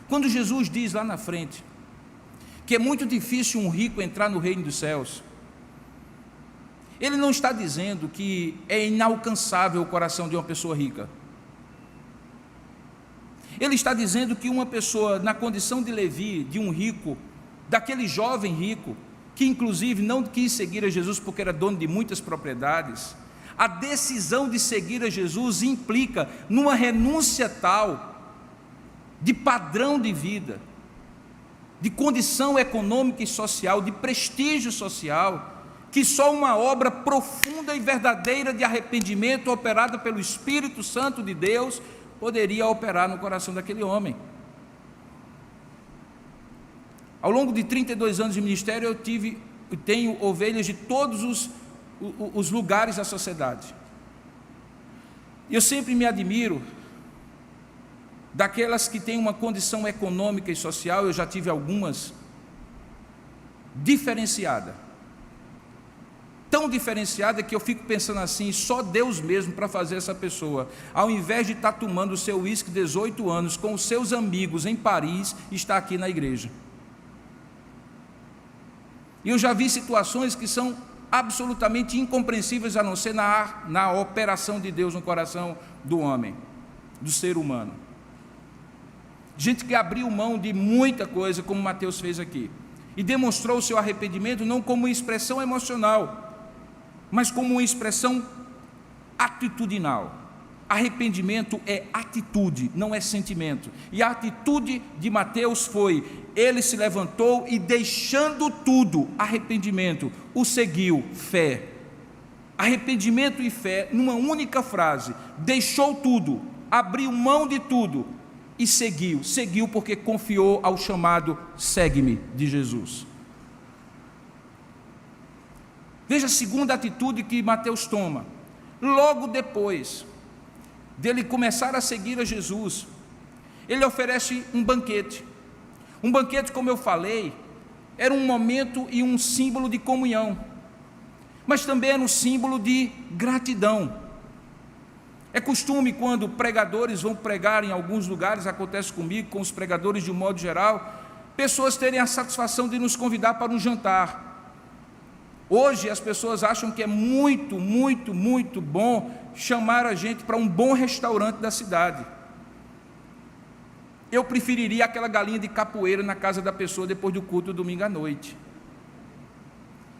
Quando Jesus diz lá na frente que é muito difícil um rico entrar no reino dos céus, ele não está dizendo que é inalcançável o coração de uma pessoa rica. Ele está dizendo que uma pessoa na condição de Levi, de um rico, daquele jovem rico, que inclusive não quis seguir a Jesus porque era dono de muitas propriedades, a decisão de seguir a Jesus implica numa renúncia tal de padrão de vida, de condição econômica e social, de prestígio social, que só uma obra profunda e verdadeira de arrependimento operada pelo Espírito Santo de Deus poderia operar no coração daquele homem. Ao longo de 32 anos de ministério, eu tenho ovelhas de todos os lugares da sociedade. Eu sempre me admiro daquelas que têm uma condição econômica e social, eu já tive algumas, diferenciada. Tão diferenciada que eu fico pensando assim, só Deus mesmo para fazer essa pessoa, ao invés de estar tomando o seu uísque 18 anos com os seus amigos em Paris, está aqui na igreja. E eu já vi situações que são absolutamente incompreensíveis, a não ser na operação de Deus no coração do homem, do ser humano. Gente que abriu mão de muita coisa, como Mateus fez aqui, e demonstrou o seu arrependimento não como uma expressão emocional, mas como uma expressão atitudinal. Arrependimento é atitude, não é sentimento. E a atitude de Mateus foi: ele se levantou e, deixando tudo, arrependimento, o seguiu, fé. Arrependimento e fé numa única frase: deixou tudo, abriu mão de tudo e seguiu porque confiou ao chamado segue-me de Jesus. Veja a segunda atitude que Mateus toma. Logo depois dele começar a seguir a Jesus, ele oferece um banquete. Um banquete, como eu falei, era um momento e um símbolo de comunhão. mas também é no símbolo de gratidão. É costume, quando pregadores vão pregar em alguns lugares, acontece comigo, com os pregadores de um modo geral, pessoas terem a satisfação de nos convidar para um jantar. Hoje as pessoas acham que é muito, muito, muito bom chamar a gente para um bom restaurante da cidade. Eu preferiria aquela galinha de capoeira na casa da pessoa depois do culto domingo à noite.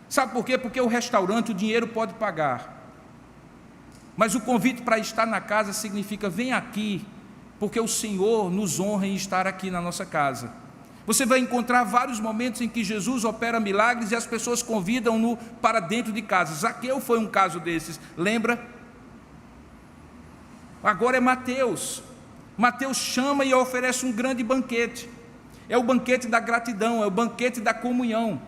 Sabe por quê? Porque o restaurante, o dinheiro pode pagar, mas o convite para estar na casa significa: vem aqui, porque o Senhor nos honra em estar aqui na nossa casa. Você vai encontrar vários momentos em que Jesus opera milagres e as pessoas convidam-no para dentro de casa. Zaqueu foi um caso desses, lembra? Agora é Mateus. Mateus chama e oferece um grande banquete. É o banquete da gratidão, é o banquete da comunhão.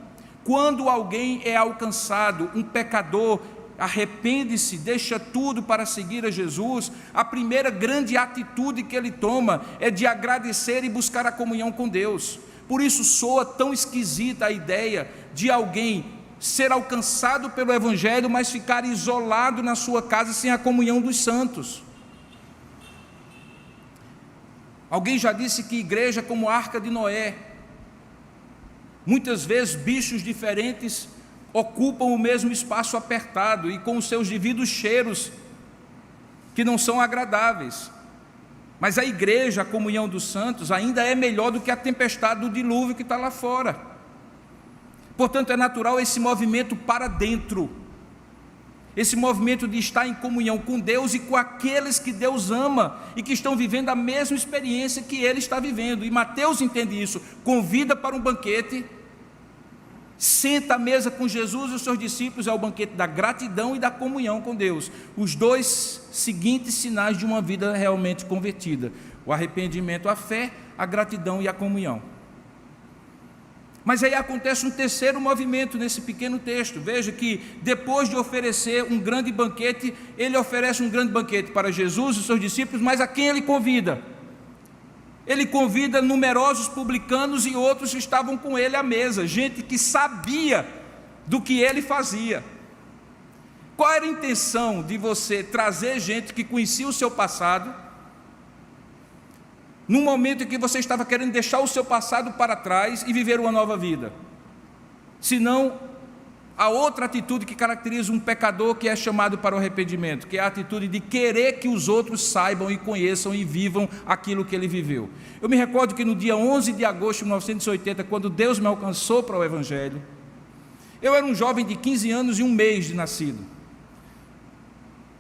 Quando alguém é alcançado, um pecador, arrepende-se, deixa tudo para seguir a Jesus, a primeira grande atitude que ele toma é de agradecer e buscar a comunhão com Deus. Por isso soa tão esquisita a ideia de alguém ser alcançado pelo Evangelho, mas ficar isolado na sua casa sem a comunhão dos santos. Alguém já disse que igreja é como a Arca de Noé. Muitas vezes bichos diferentes ocupam o mesmo espaço apertado e com os seus devidos cheiros que não são agradáveis. Mas a igreja, a comunhão dos santos, ainda é melhor do que a tempestade do dilúvio que está lá fora. Portanto, é natural esse movimento para dentro, esse movimento de estar em comunhão com Deus e com aqueles que Deus ama e que estão vivendo a mesma experiência que Ele está vivendo. E Mateus entende isso, convida para um banquete, senta à mesa com Jesus e os seus discípulos, é o banquete da gratidão e da comunhão com Deus. Os dois seguintes sinais de uma vida realmente convertida: o arrependimento, a fé, a gratidão e a comunhão. Mas aí acontece um terceiro movimento nesse pequeno texto. Veja que depois de oferecer um grande banquete, ele oferece um grande banquete para Jesus e os seus discípulos, mas a quem ele convida? Ele convida numerosos publicanos e outros que estavam com ele à mesa, gente que sabia do que ele fazia. Qual era a intenção de você trazer gente que conhecia o seu passado, num momento em que você estava querendo deixar o seu passado para trás e viver uma nova vida? Senão a outra atitude que caracteriza um pecador que é chamado para o arrependimento, que é a atitude de querer que os outros saibam e conheçam e vivam aquilo que ele viveu. Eu me recordo que no dia 11 de agosto de 1980, quando Deus me alcançou para o Evangelho, eu era um jovem de 15 anos e um mês de nascido.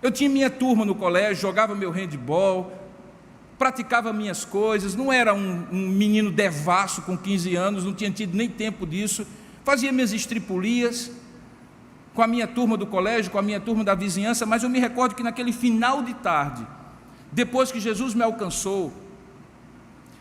Eu tinha minha turma no colégio, jogava meu handball, praticava minhas coisas, não era um menino devasso com 15 anos, não tinha tido nem tempo disso, fazia minhas estripulias com a minha turma do colégio, com a minha turma da vizinhança. Mas eu me recordo que naquele final de tarde, depois que Jesus me alcançou,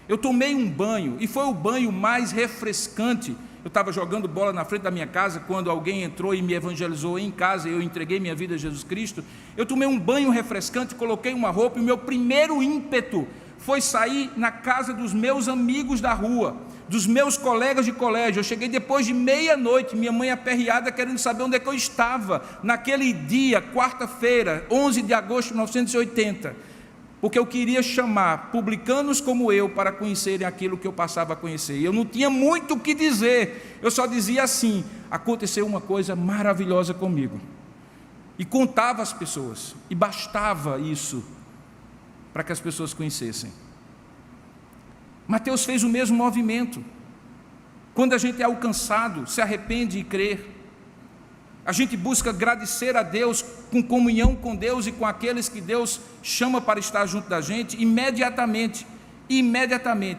eu tomei um banho, e foi o banho mais refrescante. Eu estava jogando bola na frente da minha casa, quando alguém entrou e me evangelizou em casa, e eu entreguei minha vida a Jesus Cristo. Eu tomei um banho refrescante, coloquei uma roupa, e o meu primeiro ímpeto foi sair na casa dos meus amigos da rua, dos meus colegas de colégio. Eu cheguei depois de meia-noite, minha mãe aperreada, querendo saber onde é que eu estava, naquele dia, quarta-feira, 11 de agosto de 1980, porque eu queria chamar publicanos como eu para conhecerem aquilo que eu passava a conhecer. E eu não tinha muito o que dizer, eu só dizia assim: aconteceu uma coisa maravilhosa comigo. E contava às pessoas, e bastava isso para que as pessoas conhecessem. Mateus fez o mesmo movimento. Quando a gente é alcançado, se arrepende e crê, a gente busca agradecer a Deus, com comunhão com Deus e com aqueles que Deus chama para estar junto da gente. Imediatamente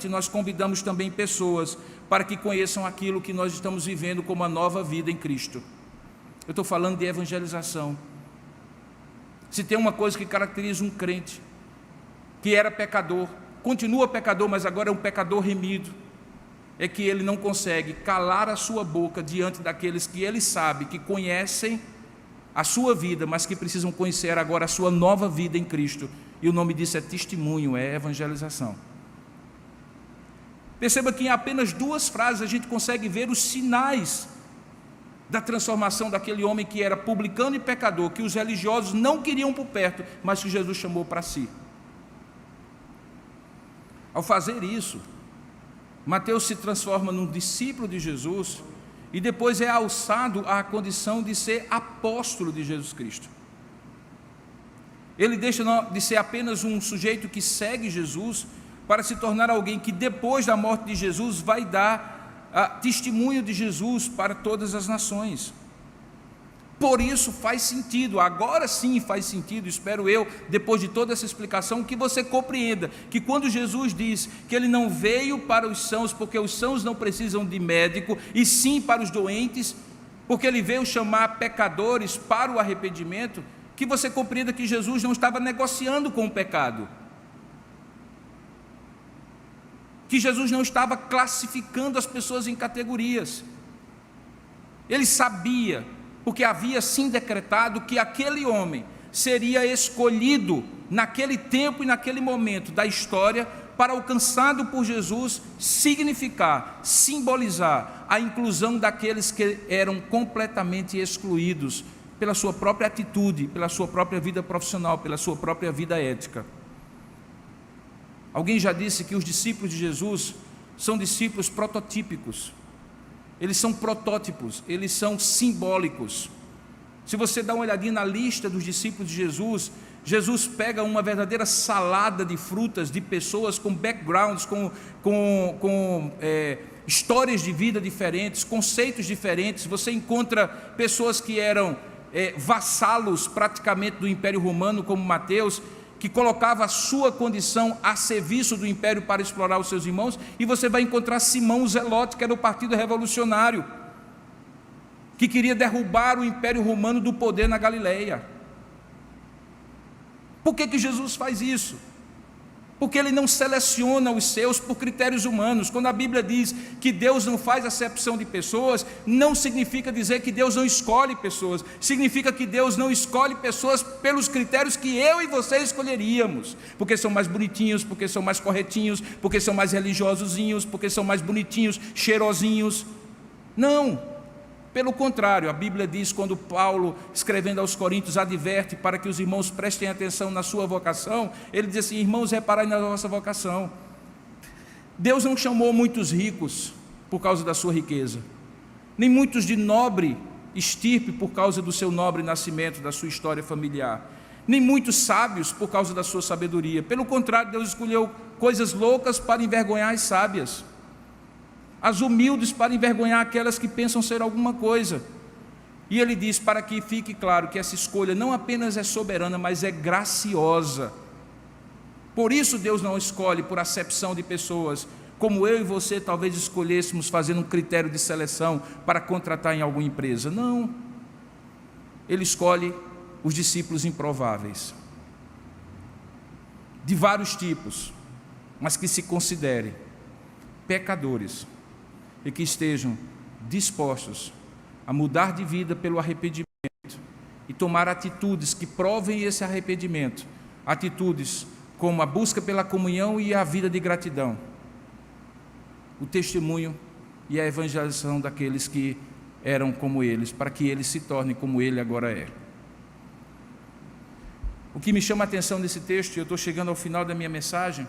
nós convidamos também pessoas para que conheçam aquilo que nós estamos vivendo como a nova vida em Cristo. Eu estou falando de evangelização. Se tem uma coisa que caracteriza um crente que era pecador, continua pecador, mas agora é um pecador remido, é que ele não consegue calar a sua boca diante daqueles que ele sabe que conhecem a sua vida, mas que precisam conhecer agora a sua nova vida em Cristo. E o nome disso é testemunho, é evangelização. Perceba que em apenas 2 frases a gente consegue ver os sinais da transformação daquele homem que era publicano e pecador, que os religiosos não queriam por perto, mas que Jesus chamou para si. Ao fazer isso, Mateus se transforma num discípulo de Jesus e depois é alçado à condição de ser apóstolo de Jesus Cristo. Ele deixa de ser apenas um sujeito que segue Jesus para se tornar alguém que depois da morte de Jesus vai dar testemunho de Jesus para todas as nações. Por isso faz sentido, agora sim faz sentido, espero eu, depois de toda essa explicação, que você compreenda que quando Jesus diz que Ele não veio para os sãos, porque os sãos não precisam de médico, e sim para os doentes, porque Ele veio chamar pecadores para o arrependimento, que você compreenda que Jesus não estava negociando com o pecado, que Jesus não estava classificando as pessoas em categorias. Ele sabia, porque havia sim decretado que aquele homem seria escolhido naquele tempo e naquele momento da história para, alcançado por Jesus, significar, simbolizar a inclusão daqueles que eram completamente excluídos pela sua própria atitude, pela sua própria vida profissional, pela sua própria vida ética. Alguém já disse que os discípulos de Jesus são discípulos prototípicos. Eles são protótipos, eles são simbólicos. Se você dá uma olhadinha na lista dos discípulos de Jesus, Jesus pega uma verdadeira salada de frutas, de pessoas com backgrounds, com histórias de vida diferentes, conceitos diferentes. Você encontra pessoas que eram vassalos praticamente do Império Romano, como Mateus, que colocava a sua condição a serviço do império para explorar os seus irmãos, e você vai encontrar Simão o Zelote, que era do Partido Revolucionário, que queria derrubar o Império Romano do poder na Galileia. Por que Jesus faz isso? Porque Ele não seleciona os seus por critérios humanos. Quando a Bíblia diz que Deus não faz acepção de pessoas, não significa dizer que Deus não escolhe pessoas, significa que Deus não escolhe pessoas pelos critérios que eu e você escolheríamos, porque são mais bonitinhos, porque são mais corretinhos, porque são mais religiosozinhos, porque são mais bonitinhos, cheirosinhos. Não. Pelo contrário, a Bíblia diz, quando Paulo, escrevendo aos Coríntios, adverte para que os irmãos prestem atenção na sua vocação, ele diz assim: irmãos, reparai na vossa vocação. Deus não chamou muitos ricos por causa da sua riqueza, nem muitos de nobre estirpe por causa do seu nobre nascimento, da sua história familiar, nem muitos sábios por causa da sua sabedoria. Pelo contrário, Deus escolheu coisas loucas para envergonhar as sábias, as humildes para envergonhar aquelas que pensam ser alguma coisa. E Ele diz, para que fique claro que essa escolha não apenas é soberana, mas é graciosa. Por isso Deus não escolhe por acepção de pessoas, como eu e você talvez escolhêssemos fazendo um critério de seleção para contratar em alguma empresa. Não. Ele escolhe os discípulos improváveis, de vários tipos, mas que se considerem pecadores e que estejam dispostos a mudar de vida pelo arrependimento e tomar atitudes que provem esse arrependimento, atitudes como a busca pela comunhão e a vida de gratidão, o testemunho e a evangelização daqueles que eram como eles, para que eles se tornem como ele agora é. O que me chama a atenção nesse texto, e eu estou chegando ao final da minha mensagem,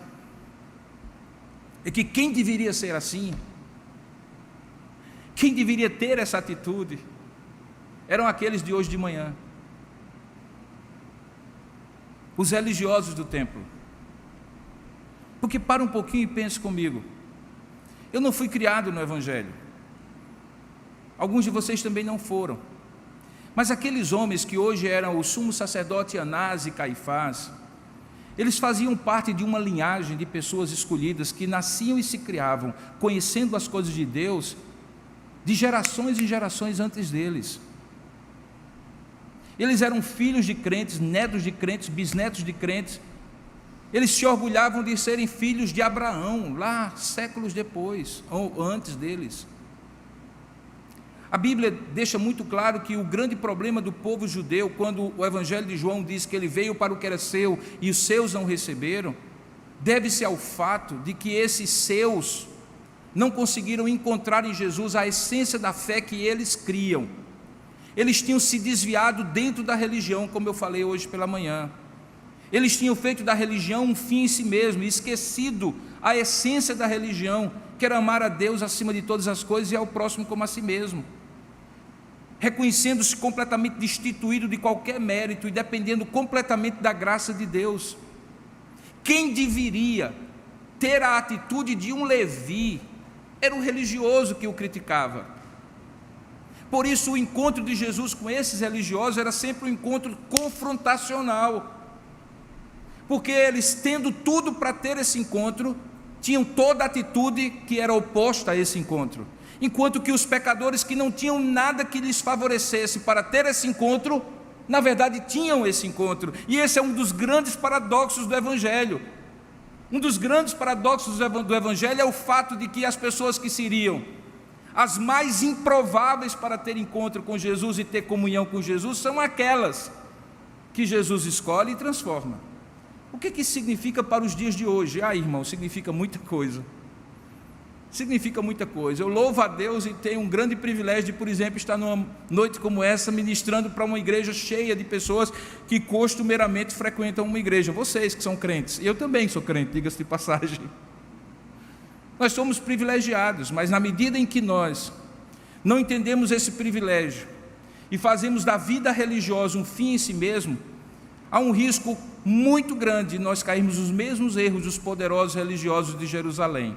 é que quem deveria ser assim, quem deveria ter essa atitude, eram aqueles de hoje de manhã, os religiosos do templo. Porque para um pouquinho e pense comigo, eu não fui criado no Evangelho, alguns de vocês também não foram, mas aqueles homens que hoje eram o sumo sacerdote Anás e Caifás, eles faziam parte de uma linhagem de pessoas escolhidas que nasciam e se criavam conhecendo as coisas de Deus, de gerações e gerações antes deles. Eles eram filhos de crentes, netos de crentes, bisnetos de crentes. Eles se orgulhavam de serem filhos de Abraão, lá séculos depois, ou antes deles. A Bíblia deixa muito claro que o grande problema do povo judeu, quando o Evangelho de João diz que ele veio para o que era seu e os seus não receberam, deve-se ao fato de que esses seus não conseguiram encontrar em Jesus a essência da fé que eles criam. Eles tinham se desviado dentro da religião, como eu falei hoje pela manhã. Eles tinham feito da religião um fim em si mesmo, e esquecido a essência da religião, que era amar a Deus acima de todas as coisas e ao próximo como a si mesmo, reconhecendo-se completamente destituído de qualquer mérito e dependendo completamente da graça de Deus. Quem deveria ter a atitude de um Levi era o religioso que o criticava. Por isso o encontro de Jesus com esses religiosos era sempre um encontro confrontacional, porque eles, tendo tudo para ter esse encontro, tinham toda a atitude que era oposta a esse encontro, enquanto que os pecadores que não tinham nada que lhes favorecesse para ter esse encontro, na verdade tinham esse encontro. E esse é um dos grandes paradoxos do Evangelho. Um dos grandes paradoxos do Evangelho é o fato de que as pessoas que seriam as mais improváveis para ter encontro com Jesus e ter comunhão com Jesus são aquelas que Jesus escolhe e transforma. O que isso significa para os dias de hoje? Irmão, significa muita coisa. Significa muita coisa. Eu louvo a Deus e tenho um grande privilégio de, por exemplo, estar numa noite como essa, ministrando para uma igreja cheia de pessoas que costumeiramente frequentam uma igreja. Vocês que são crentes, eu também sou crente, diga-se de passagem. Nós somos privilegiados, mas na medida em que nós não entendemos esse privilégio e fazemos da vida religiosa um fim em si mesmo, há um risco muito grande de nós cairmos nos mesmos erros dos poderosos religiosos de Jerusalém.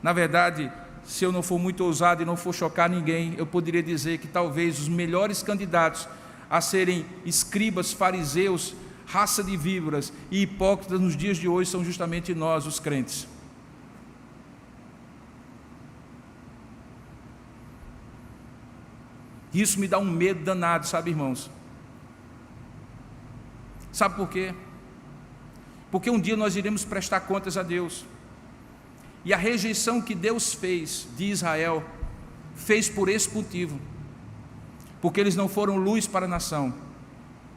Na verdade, se eu não for muito ousado e não for chocar ninguém, eu poderia dizer que talvez os melhores candidatos a serem escribas, fariseus, raça de víboras e hipócritas nos dias de hoje são justamente nós, os crentes. Isso me dá um medo danado, sabe, irmãos? Sabe por quê? Porque um dia nós iremos prestar contas a Deus, e a rejeição que Deus fez de Israel, fez por esse motivo, porque eles não foram luz para a nação,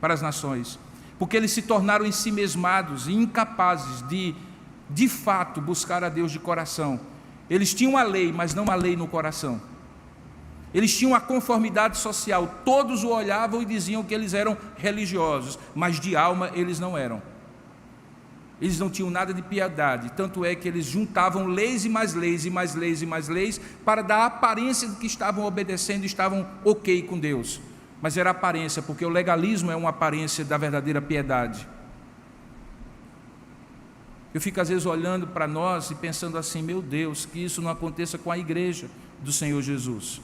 para as nações, porque eles se tornaram ensimesmados e incapazes de fato, buscar a Deus de coração. Eles tinham a lei, mas não a lei no coração. Eles tinham a conformidade social, todos o olhavam e diziam que eles eram religiosos, mas de alma eles não eram. Eles não tinham nada de piedade, tanto é que eles juntavam leis e mais leis, e mais leis e mais leis, para dar a aparência de que estavam obedecendo, estavam ok com Deus, mas era aparência, porque o legalismo é uma aparência da verdadeira piedade. Eu fico às vezes olhando para nós e pensando assim, meu Deus, que isso não aconteça com a igreja do Senhor Jesus.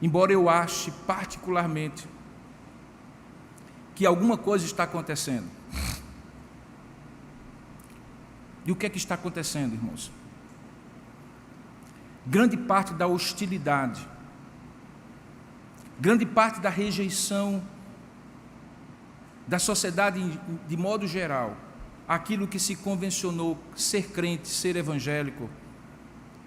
Embora eu ache particularmente que alguma coisa está acontecendo. E o que é que está acontecendo, irmãos? Grande parte da hostilidade, grande parte da rejeição da sociedade de modo geral, aquilo que se convencionou ser crente, ser evangélico,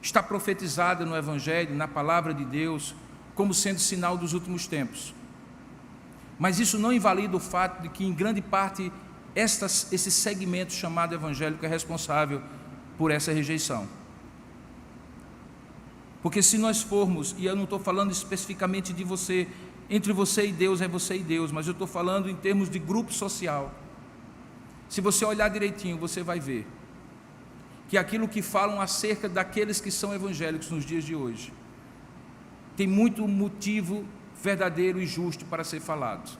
está profetizada no Evangelho, na palavra de Deus, como sendo sinal dos últimos tempos. Mas isso não invalida o fato de que, em grande parte, esse segmento chamado evangélico é responsável por essa rejeição. Porque se nós formos, e eu não estou falando especificamente de você, entre você e Deus é você e Deus, mas eu estou falando em termos de grupo social. Se você olhar direitinho, você vai ver que aquilo que falam acerca daqueles que são evangélicos nos dias de hoje, tem muito motivo verdadeiro e justo para ser falado.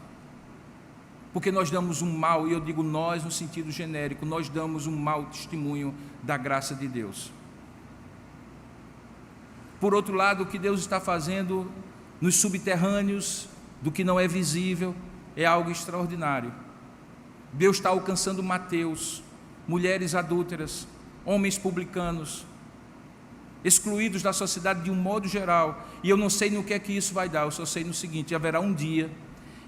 Porque nós damos um mau, e eu digo nós no sentido genérico, nós damos um mau testemunho da graça de Deus. Por outro lado, o que Deus está fazendo nos subterrâneos, do que não é visível, é algo extraordinário. Deus está alcançando Mateus, mulheres adúlteras, homens publicanos, excluídos da sociedade de um modo geral, e eu não sei no que é que isso vai dar, eu só sei no seguinte: haverá um dia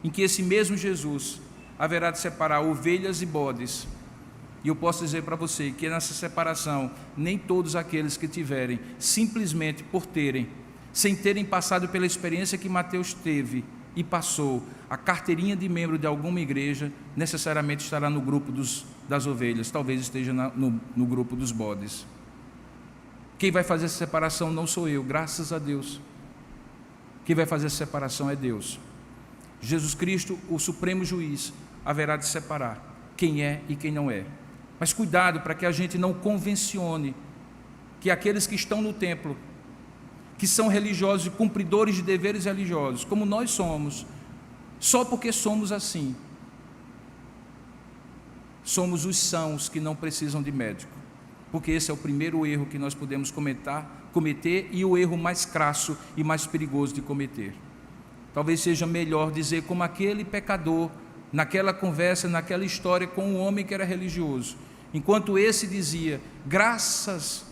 em que esse mesmo Jesus haverá de separar ovelhas e bodes, e eu posso dizer para você que nessa separação, nem todos aqueles que tiverem, simplesmente por terem, sem terem passado pela experiência que Mateus teve e passou, a carteirinha de membro de alguma igreja, necessariamente estará no grupo das ovelhas, talvez esteja no grupo dos bodes. Quem vai fazer essa separação não sou eu, graças a Deus. Quem vai fazer a separação é Deus. Jesus Cristo, o supremo juiz, haverá de separar quem é e quem não é. Mas cuidado para que a gente não convencione que aqueles que estão no templo, que são religiosos e cumpridores de deveres religiosos, como nós somos, só porque somos assim, somos os sãos que não precisam de médico, porque esse é o primeiro erro que nós podemos cometer e o erro mais crasso e mais perigoso de cometer. Talvez seja melhor dizer como aquele pecador, naquela conversa, naquela história com um homem que era religioso, enquanto esse dizia: graças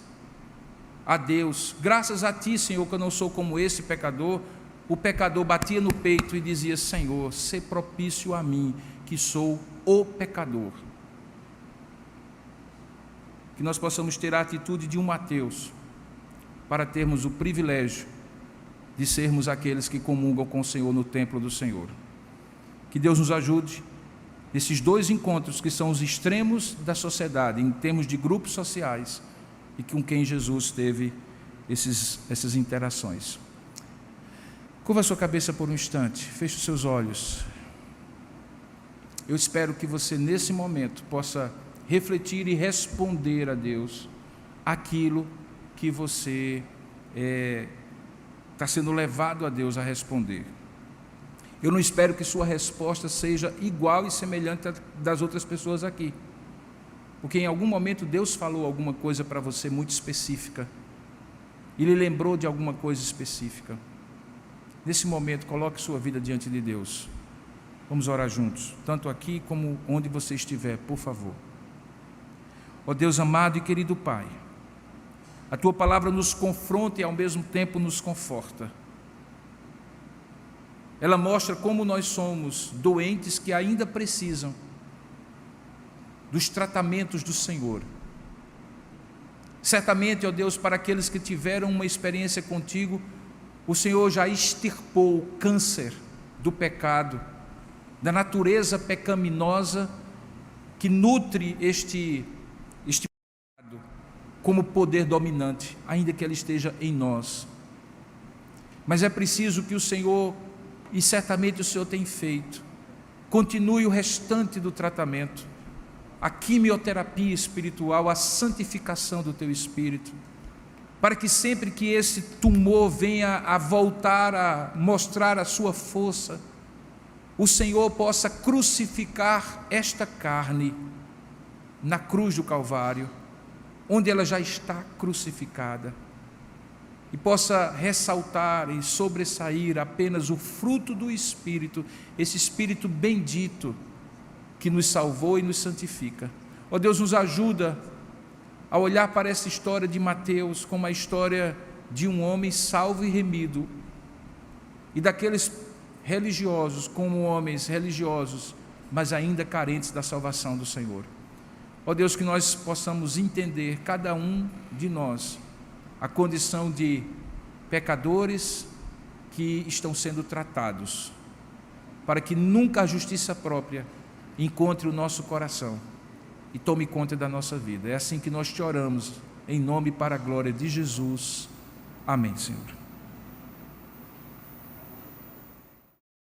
a Deus, graças a ti, Senhor, que eu não sou como esse pecador, o pecador batia no peito e dizia: Senhor, sê propício a mim, que sou o pecador. Que nós possamos ter a atitude de um Mateus, para termos o privilégio de sermos aqueles que comungam com o Senhor no templo do Senhor. Que Deus nos ajude nesses dois encontros que são os extremos da sociedade, em termos de grupos sociais, e com quem Jesus teve essas interações. Curva a sua cabeça por um instante, feche os seus olhos. Eu espero que você nesse momento possa refletir e responder a Deus aquilo que você está sendo levado a Deus a responder. Eu não espero que sua resposta seja igual e semelhante à das outras pessoas aqui, porque em algum momento Deus falou alguma coisa para você muito específica, e lhe lembrou de alguma coisa específica. Nesse momento, coloque sua vida diante de Deus. Vamos orar juntos, tanto aqui como onde você estiver, por favor. Ó Deus amado e querido Pai, a Tua palavra nos confronta e ao mesmo tempo nos conforta. Ela mostra como nós somos doentes que ainda precisam dos tratamentos do Senhor. Certamente, ó Deus, para aqueles que tiveram uma experiência contigo, o Senhor já extirpou o câncer do pecado, da natureza pecaminosa que nutre este pecado como poder dominante, ainda que ele esteja em nós. Mas é preciso que o Senhor, e certamente o Senhor tem feito, continue o restante do tratamento, a quimioterapia espiritual, a santificação do teu espírito, para que sempre que esse tumor venha a voltar a mostrar a sua força, o Senhor possa crucificar esta carne na cruz do Calvário, onde ela já está crucificada, e possa ressaltar e sobressair apenas o fruto do Espírito, esse Espírito bendito que nos salvou e nos santifica. Ó Deus, nos ajuda a olhar para essa história de Mateus como a história de um homem salvo e remido, e daqueles religiosos como homens religiosos, mas ainda carentes da salvação do Senhor. Ó Deus, que nós possamos entender, cada um de nós, a condição de pecadores que estão sendo tratados, para que nunca a justiça própria encontre o nosso coração e tome conta da nossa vida. É assim que nós te oramos, em nome e para a glória de Jesus. Amém, Senhor.